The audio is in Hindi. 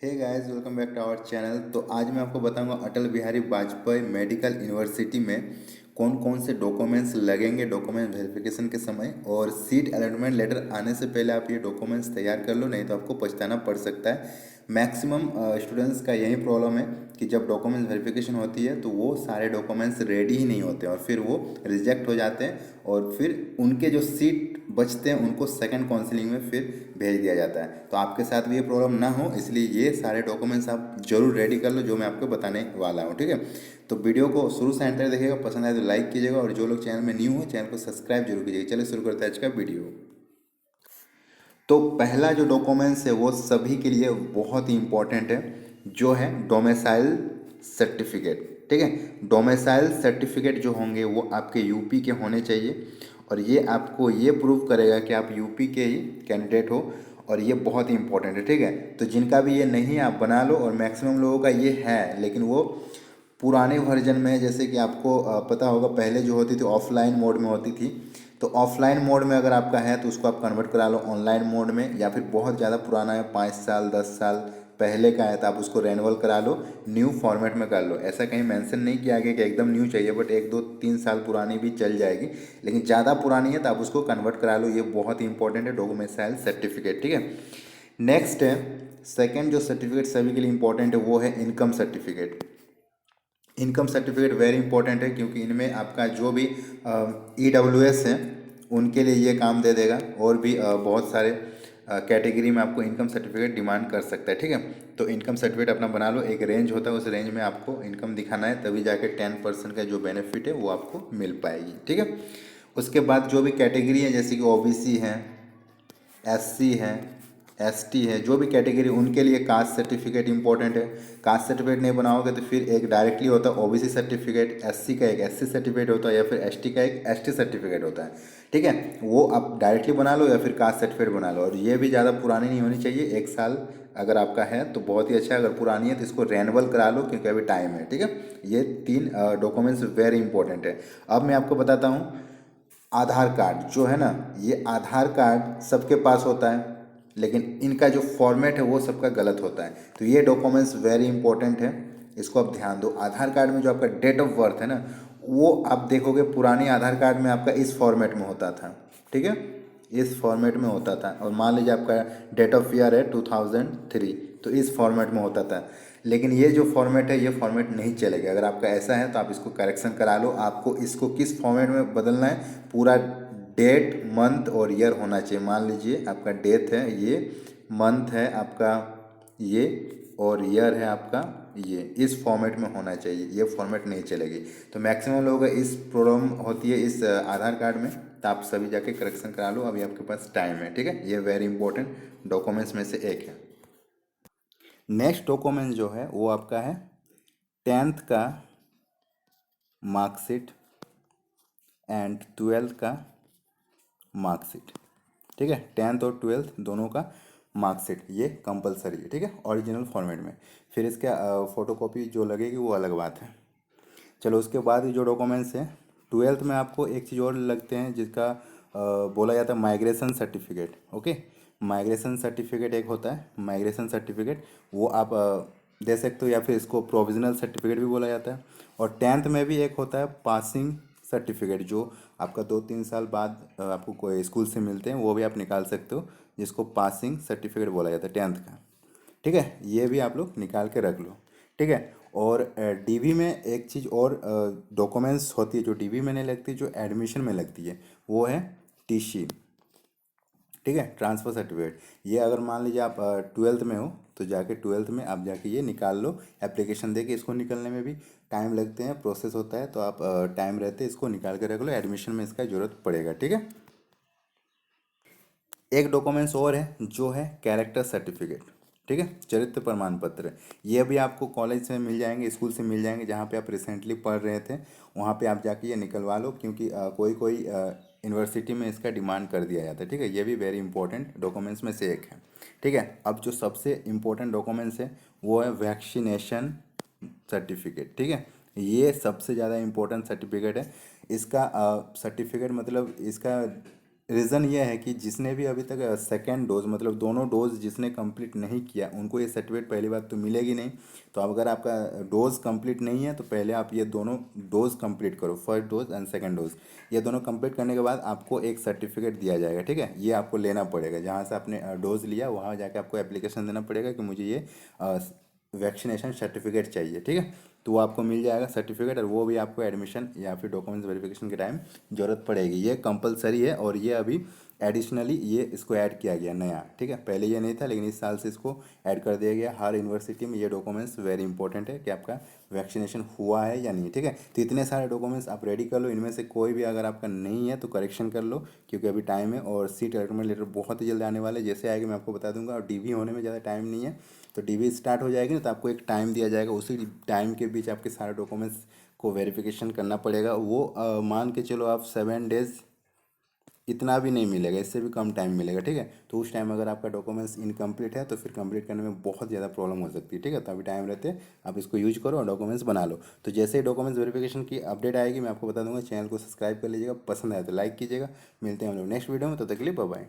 Hey guys, welcome back to our channel. तो आज मैं आपको बताऊंगा अटल बिहारी वाजपेयी मेडिकल यूनिवर्सिटी में कौन कौन से डॉक्यूमेंट्स लगेंगे डॉक्यूमेंट वेरिफिकेशन के समय। और सीट अलॉटमेंट लेटर आने से पहले आप ये डॉक्यूमेंट्स तैयार कर लो, नहीं तो आपको पछताना पड़ सकता है। मैक्सिमम स्टूडेंट्स का यही प्रॉब्लम है कि जब डॉक्यूमेंट्स वेरिफिकेशन होती है तो वो सारे डॉक्यूमेंट्स रेडी ही नहीं होते और फिर वो रिजेक्ट हो जाते हैं और फिर उनके जो सीट बचते हैं उनको सेकंड काउंसलिंग में फिर भेज दिया जाता है। तो आपके साथ भी ये प्रॉब्लम ना हो इसलिए ये सारे डॉक्यूमेंट्स आप जरूर रेडी कर लो जो मैं आपको बताने वाला हूँ, ठीक है। तो वीडियो को शुरू से एंड तक देखिएगा, पसंद आए तो लाइक कीजिएगा और जो लोग चैनल में न्यू हो चैनल को सब्सक्राइब जरूर कीजिएगा। चलिए शुरू करते हैं आज का वीडियो। तो पहला जो डॉक्यूमेंट्स है वो सभी के लिए बहुत ही इम्पोर्टेंट है, जो है डोमिसाइल सर्टिफिकेट, ठीक है। डोमिसाइल सर्टिफिकेट जो होंगे वो आपके यूपी के होने चाहिए और ये आपको ये प्रूव करेगा कि आप यूपी के ही कैंडिडेट हो और ये बहुत ही इंपॉर्टेंट है, ठीक है। तो जिनका भी ये नहीं है आप बना लो और मैक्सिमम लोगों का ये है लेकिन वो पुराने वर्जन में, जैसे कि आपको पता होगा पहले जो होती थी ऑफलाइन मोड में होती थी। तो ऑफलाइन मोड में अगर आपका है तो उसको आप कन्वर्ट करा लो ऑनलाइन मोड में, या फिर बहुत ज़्यादा पुराना है 5 साल 10 साल पहले का है तो आप उसको रेनवल करा लो, न्यू फॉर्मेट में कर लो। ऐसा कहीं मेंशन नहीं किया गया कि एकदम न्यू चाहिए, बट 1 2 3 साल पुरानी भी चल जाएगी, लेकिन ज़्यादा पुरानी है तो आप उसको कन्वर्ट करा लो। ये बहुत ही इंपॉर्टेंट है डोमिसाइल सर्टिफिकेट, ठीक है। नेक्स्ट है सेकेंड जो सर्टिफिकेट सभी के लिए इंपॉर्टेंट है वो है income certificate. Income certificate very important है क्योंकि इनमें आपका जो भी EWS है उनके लिए ये काम दे देगा और भी बहुत सारे कैटेगरी में आपको इनकम सर्टिफिकेट डिमांड कर सकता है, ठीक है। तो इनकम सर्टिफिकेट अपना बना लो, एक रेंज होता है उस रेंज में आपको इनकम दिखाना है, तभी जाके 10% का जो बेनिफिट है वो आपको मिल पाएगी, ठीक है। उसके बाद जो भी कैटेगरी है जैसे कि OBC है, SC है, ST है, जो भी कैटेगरी उनके लिए कास्ट सर्टिफिकेट इंपॉर्टेंट है। कास्ट सर्टिफिकेट नहीं बनाओगे तो फिर एक डायरेक्टली होता है OBC सर्टिफिकेट, SC का एक SC सर्टिफिकेट होता है या फिर ST का एक ST सर्टिफिकेट होता है, ठीक है। वो आप डायरेक्टली बना लो या फिर कास्ट सर्टिफिकेट बना लो, और ये भी ज़्यादा पुरानी नहीं होनी चाहिए, 1 साल अगर आपका है तो बहुत ही अच्छा है, अगर पुरानी है तो इसको रेनवल करा लो क्योंकि अभी टाइम है, ठीक है। ये 3 डॉक्यूमेंट्स वेरी इंपॉर्टेंट है। अब मैं आपको बताता हूँ आधार कार्ड जो है ना, ये आधार कार्ड सबके पास होता है लेकिन इनका जो फॉर्मेट है वो सबका गलत होता है। तो ये डॉक्यूमेंट्स वेरी इंपॉर्टेंट है, इसको आप ध्यान दो। आधार कार्ड में जो आपका डेट ऑफ बर्थ है ना, वो आप देखोगे पुराने आधार कार्ड में आपका इस फॉर्मेट में होता था, ठीक है, इस फॉर्मेट में होता था। और मान लीजिए आपका डेट ऑफ ईयर है 2003 तो इस फॉर्मेट में होता था, लेकिन ये जो फॉर्मेट है ये फॉर्मेट नहीं चलेगा। अगर आपका ऐसा है तो आप इसको करेक्शन करा लो। आपको इसको किस फॉर्मेट में बदलना है, पूरा डेट मंथ और ईयर होना चाहिए। मान लीजिए आपका डेट है ये, मंथ है आपका ये, और ईयर है आपका ये, इस फॉर्मेट में होना चाहिए, ये फॉर्मेट नहीं चलेगी। तो मैक्सिमम लोगों का इस प्रॉब्लम होती है इस आधार कार्ड में, तो आप सभी जाके करेक्शन करा लो, अभी आपके पास टाइम है, ठीक है। ये वेरी इंपॉर्टेंट डॉक्यूमेंट्स में से एक है। नेक्स्ट डॉक्यूमेंट जो है वो आपका है 10th का मार्कशीट एंड 12th का मार्कशीट, ठीक है। 10th और 12th दोनों का मार्कशीट ये कंपलसरी है, ठीक है, ओरिजिनल फॉर्मेट में। फिर इसका फोटोकॉपी जो लगेगी वो अलग बात है। चलो उसके बाद जो डॉक्यूमेंट्स हैं 12th में आपको एक चीज़ और लगते हैं जिसका बोला जाता है migration certificate, okay. Migration certificate एक होता है, माइग्रेशन सर्टिफिकेट वो आप दे सकते हो, या फिर इसको प्रोविजनल सर्टिफिकेट भी बोला जाता है। और 10th में भी एक होता है पासिंग सर्टिफिकेट, जो आपका 2 3 साल बाद आपको कोई स्कूल से मिलते हैं, वो भी आप निकाल सकते हो, जिसको पासिंग सर्टिफिकेट बोला जाता है 10th का, ठीक है। ये भी आप लोग निकाल के रख लो, ठीक है। और DV में एक चीज़ और डॉक्यूमेंट्स होती है जो DV में नहीं लगती, जो एडमिशन में लगती है, वो है TC, ठीक है, ट्रांसफ़र सर्टिफिकेट। ये अगर मान लीजिए आप 12th में हो तो जाके 12th में आप जाके ये निकाल लो, एप्लीकेशन दे के। इसको निकलने में भी टाइम लगते हैं, प्रोसेस होता है, तो आप टाइम रहते इसको निकाल के रख लो, एडमिशन में इसका ज़रूरत पड़ेगा, ठीक है। एक डॉक्यूमेंट्स और है जो है कैरेक्टर सर्टिफिकेट, ठीक है, चरित्र प्रमाण पत्र। ये भी आपको कॉलेज से मिल जाएंगे, स्कूल से मिल जाएंगे, जहाँ पे आप रिसेंटली पढ़ रहे थे वहाँ पे आप जाके ये निकलवा लो, क्योंकि कोई कोई यूनिवर्सिटी में इसका डिमांड कर दिया जाता है, ठीक है। ये भी वेरी इंपॉर्टेंट डॉक्यूमेंट्स में से एक है, ठीक है। अब जो सबसे इम्पोर्टेंट डॉक्यूमेंट्स है वो है वैक्सीनेशन सर्टिफिकेट, ठीक है। ये सबसे ज़्यादा इम्पोर्टेंट सर्टिफिकेट है। इसका सर्टिफिकेट मतलब इसका रीज़न ये है कि जिसने भी अभी तक सेकेंड डोज मतलब दोनों डोज जिसने कंप्लीट नहीं किया उनको ये सर्टिफिकेट पहली बात तो मिलेगी नहीं। तो अब अगर आपका डोज कंप्लीट नहीं है तो पहले आप ये दोनों डोज कंप्लीट करो, first dose and second dose. ये दोनों कंप्लीट करने के बाद आपको एक सर्टिफिकेट दिया जाएगा, ठीक है। ये आपको लेना पड़ेगा, जहाँ से आपने डोज लिया वहाँ जाके आपको एप्लीकेशन देना पड़ेगा कि मुझे ये वैक्सीनेशन सर्टिफिकेट चाहिए, ठीक है। तो वो आपको मिल जाएगा सर्टिफिकेट, और वो भी आपको एडमिशन या फिर डॉक्यूमेंट्स वेरिफिकेशन के टाइम ज़रूरत पड़ेगी। ये कंपलसरी है और ये अभी एडिशनली ये इसको ऐड किया गया नया, ठीक है। पहले ये नहीं था लेकिन इस साल से इसको ऐड कर दिया गया। हर यूनिवर्सिटी में ये डॉक्यूमेंट्स वेरी इंपॉर्टेंट है कि आपका वैक्सीनेशन हुआ है या नहीं, ठीक है। तो इतने सारे डॉक्यूमेंट्स आप रेडी कर लो, इनमें से कोई भी अगर आपका नहीं है तो करेक्शन कर लो, क्योंकि अभी टाइम है। और सीट अलॉटमेंट लेटर बहुत ही जल्द आने वाले, जैसे आएगा मैं आपको बता दूंगा। और डीवी होने में ज़्यादा टाइम नहीं है, तो डीवी स्टार्ट हो जाएगी ना तो आपको एक टाइम दिया जाएगा, उसी टाइम के बीच आपके सारे डॉक्यूमेंट्स को वेरिफिकेशन करना पड़ेगा। वो मान के चलो आप 7 डेज, इतना भी नहीं मिलेगा, इससे भी कम टाइम मिलेगा, ठीक है। तो उस टाइम अगर आपका डॉक्यूमेंट्स इनकम्प्लीट है तो फिर कंप्लीट करने में बहुत ज़्यादा प्रॉब्लम हो सकती है, ठीक है। तो अभी टाइम रहते आप इसको यूज करो और डॉक्यूमेंट्स बना लो। तो जैसे ही डॉक्यूमेंट्स वेरिफिकेशन की अपडेट आएगी मैं आपको बता दूंगा। चैनल को सब्सक्राइब कर लीजिएगा, पसंद आए तो लाइक कीजिएगा। मिलते हैं हम लोग नेक्स्ट वीडियो में, तो तक के लिए बाय बाय।